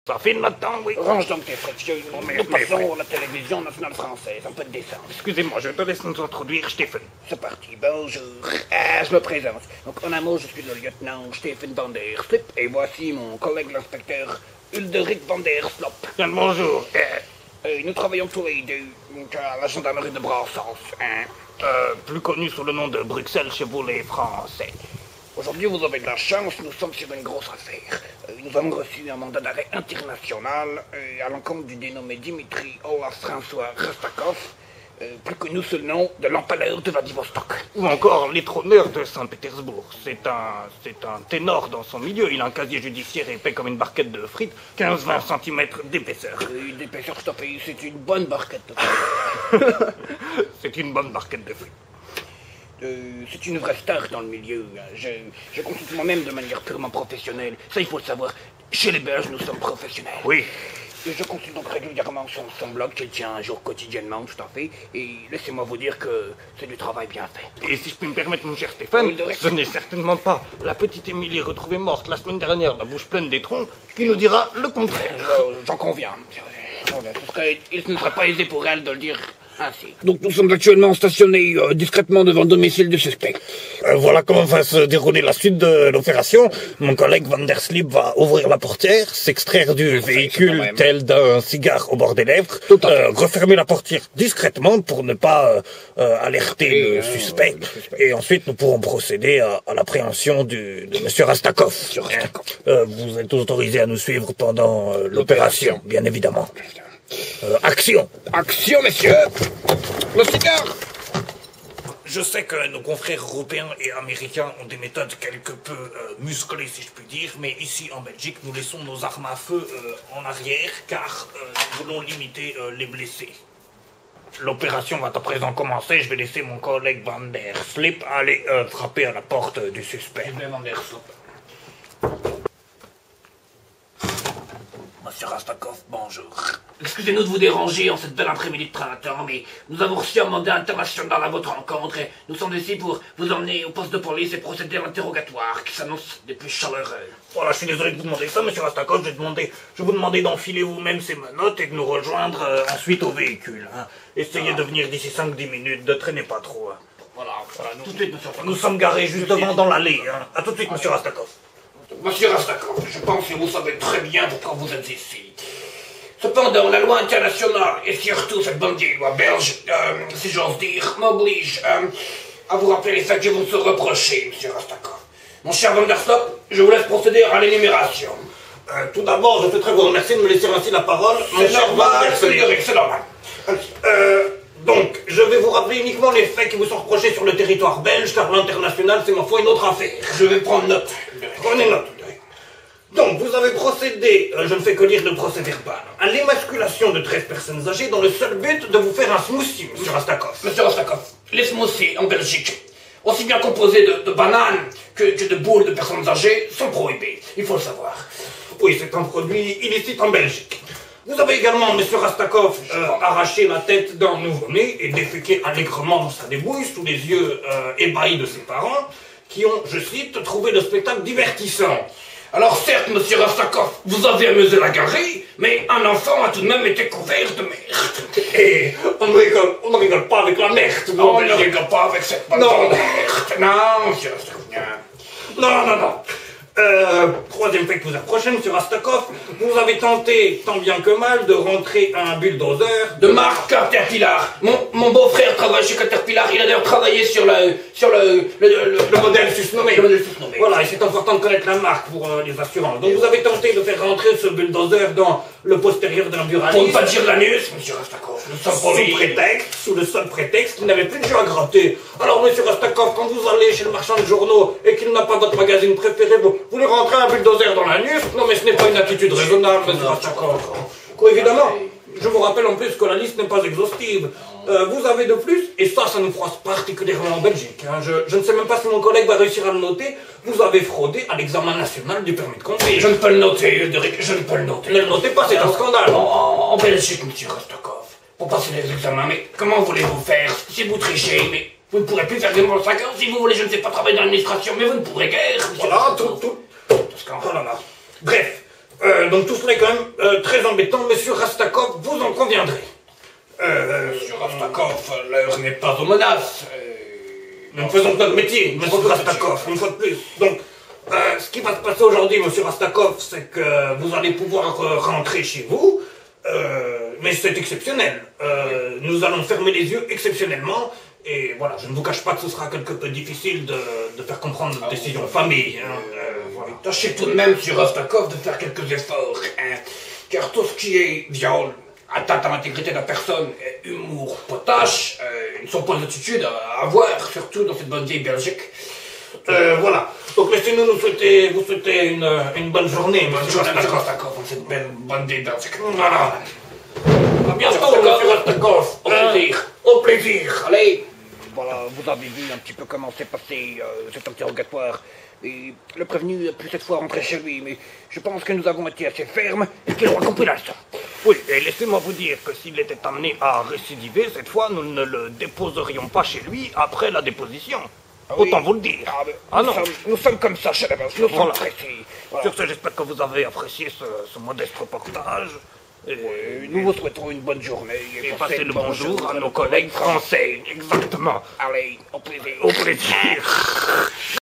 Ça filme là-dedans, oui. Range donc tes précieux. Nous passons la télévision nationale française. Un peu de décence. Excusez-moi, je te laisse nous introduire Stéphane. C'est parti. Bonjour. Je me présente. Donc, en un mot, je suis le lieutenant Stéphane Van der Slip. Et voici mon collègue l'inspecteur Ulderich Van der Slop. Bien, bonjour. Nous travaillons tous les deux donc, à la gendarmerie de Brassens. Plus connu sous le nom de Bruxelles chez vous les Français. Aujourd'hui, vous avez de la chance, nous sommes sur une grosse affaire. Nous avons reçu un mandat d'arrêt international à l'encontre du dénommé Dimitri Olaf François Rastakov, plus connu sous le nom de l'empaleur de Vladivostok. Ou encore l'étronneur de Saint-Pétersbourg. C'est un ténor dans son milieu. Il a un casier judiciaire épais comme une barquette de frites, 15-20 cm d'épaisseur. D'épaisseur, je t'en prie, c'est une bonne barquette de frites. C'est une bonne barquette de frites. C'est une vraie star dans le milieu. Je consulte moi-même de manière purement professionnelle. Ça, il faut le savoir. Chez les Belges, nous sommes professionnels. Oui. Je consulte donc régulièrement son blog qu'il tient un jour quotidiennement, tout à fait. Et laissez-moi vous dire que c'est du travail bien fait. Et si je puis me permettre, mon cher Stéphane, ce n'est certainement pas la petite Émilie retrouvée morte la semaine dernière, la bouche pleine d'étrons, qui nous dira le contraire. J'en conviens. Il ne serait pas aisé pour elle de le dire ainsi. Donc nous sommes actuellement stationnés discrètement devant le domicile du suspect. Voilà comment va se dérouler la suite de l'opération. Mon collègue Van der Slip va ouvrir la portière, s'extraire du véhicule tel d'un cigare au bord des lèvres, refermer la portière discrètement pour ne pas alerter le suspect. Et ensuite nous pourrons procéder à l'appréhension de Monsieur Rastakov. Vous êtes autorisé à nous suivre pendant l'opération, bien évidemment. Action! Action, messieurs! Le cigare! Je sais que nos confrères européens et américains ont des méthodes quelque peu musclées, si je puis dire, mais ici en Belgique, nous laissons nos armes à feu en arrière, car nous voulons limiter les blessés. L'opération va à présent commencer. Je vais laisser mon collègue Van der Slip aller frapper à la porte du suspect. Van der Slip. Monsieur Rastakov, bonjour. Excusez-nous de vous déranger en cette belle après-midi de printemps, mais nous avons reçu un mandat international à votre rencontre et nous sommes ici pour vous emmener au poste de police et procéder à l'interrogatoire qui s'annonce des plus chaleureux. Voilà, je suis désolé de vous demander ça, monsieur Rastakov. Je vais vous demander d'enfiler vous-même ces menottes et de nous rejoindre ensuite au véhicule. Hein. Essayez de venir d'ici 5-10 minutes, ne traînez pas trop. Hein. Voilà, tout de suite, monsieur Rastakov. Nous sommes garés juste devant dans l'allée. Hein. À tout de suite, monsieur Rastakov. Monsieur Rastakov, je pense que vous savez très bien pourquoi vous êtes ici. Cependant, la loi internationale, et surtout cette bonne vieille loi belge, si j'ose dire, m'oblige à vous rappeler les faits qui vous sont reprochés, monsieur Rastakov. Mon cher Van der Slop, je vous laisse procéder à l'énumération. Tout d'abord, je souhaiterais vous remercier de me laisser ainsi la parole. C'est normal, c'est normal. Donc, je vais vous rappeler uniquement les faits qui vous sont reprochés sur le territoire belge, car l'international, c'est ma foi une autre affaire. Je vais prendre note. Prenez note. Donc, vous avez procédé, je ne fais que lire le procès verbal, à l'émasculation de 13 personnes âgées dans le seul but de vous faire un smoothie, monsieur Rastakov. Monsieur Rastakov, les smoothies en Belgique, aussi bien composés de bananes que de boules de personnes âgées, sont prohibés. Il faut le savoir. Oui, c'est un produit illicite en Belgique. Vous avez également, monsieur Rastakov, arraché la tête d'un nouveau-né et déféqué allègrement dans sa débouille sous les yeux ébahis de ses parents, qui ont, je cite, trouvé le spectacle divertissant. Alors certes, monsieur Rastakov, vous avez amusé la galerie, mais un enfant a tout de même été couvert de merde. Et on ne rigole pas avec la merde. On ne rigole pas avec cette bonne merde. Non, monsieur Rastakov. Non. Troisième fait que vous approchez, monsieur Rastakov, vous avez tenté, tant bien que mal, de rentrer un bulldozer de marque Caterpillar. Mon beau-frère travaille chez Caterpillar, il a d'ailleurs travaillé sur le modèle susnommé. Voilà, et c'est important de connaître la marque pour les assurances. Donc vous avez tenté de faire rentrer ce bulldozer dans le postérieur d'un buraliste. Pour ne pas dire l'anus, monsieur Rastakov. Sous le seul prétexte qu'il n'avait plus de jeu à gratter. Alors, monsieur Rastakov, quand vous allez chez le marchand de journaux et qu'il n'a pas votre magazine préféré, vous voulez rentrer un bulldozer dans l'anus? Non, mais ce n'est pas une attitude raisonnable, monsieur Rastakov. Évidemment, je vous rappelle en plus que la liste n'est pas exhaustive. Vous avez de plus, et ça nous froisse particulièrement en Belgique. Hein, je ne sais même pas si mon collègue va réussir à le noter. Vous avez fraudé à l'examen national du permis de conduire. Je ne peux le noter, Ulderich, je ne peux le noter. Ne le notez pas, c'est un scandale. En Belgique, monsieur Rastakov, pour passer les examens, mais comment voulez-vous faire si vous trichez, mais vous ne pourrez plus faire des mon 5 heures si vous voulez, je ne sais pas, travailler dans l'administration, mais vous ne pourrez guère, monsieur Voilà, tout. Oh là là. Bref, donc tout cela est quand même très embêtant, monsieur Rastakov, vous en conviendrez. Monsieur Rastakov, l'heure n'est pas aux menaces. Nous faisons notre métier, monsieur Rastakov, une fois de plus. Donc, ce qui va se passer aujourd'hui, monsieur Rastakov, c'est que vous allez pouvoir rentrer chez vous, mais c'est exceptionnel. Nous allons fermer les yeux exceptionnellement, et voilà, je ne vous cache pas que ce sera quelque peu difficile de faire comprendre notre décision en famille. Voilà. Tâchez tout de même, monsieur Rastakov, de faire quelques efforts, car tout ce qui est viol, atteinte à l'intégrité de la personne et humour potache ne sont pas des attitudes à avoir, surtout dans cette bonne vieille Belgique. Voilà. Donc laissez-nous vous souhaiter une bonne journée, monsieur Rastakov, dans cette belle bonne vieille Belgique. Voilà. À bientôt, monsieur Rastakov. Au plaisir. Au plaisir. Allez. Voilà, vous avez vu un petit peu comment s'est passé cet interrogatoire. Et le prévenu a pu cette fois rentrer chez lui, mais je pense que nous avons été assez fermes et qu'il aura compris la leçon. Oui, et laissez-moi vous dire que s'il était amené à récidiver, cette fois, nous ne le déposerions pas chez lui après la déposition. Ah oui. Autant vous le dire. Nous sommes comme ça, chez la base. Nous sommes pressés. Voilà. Sur ce, j'espère que vous avez apprécié ce modeste reportage. Et nous vous souhaitons une bonne journée. Et passez le bonjour à nos collègues français. Exactement. Allez, au plaisir. Au plaisir.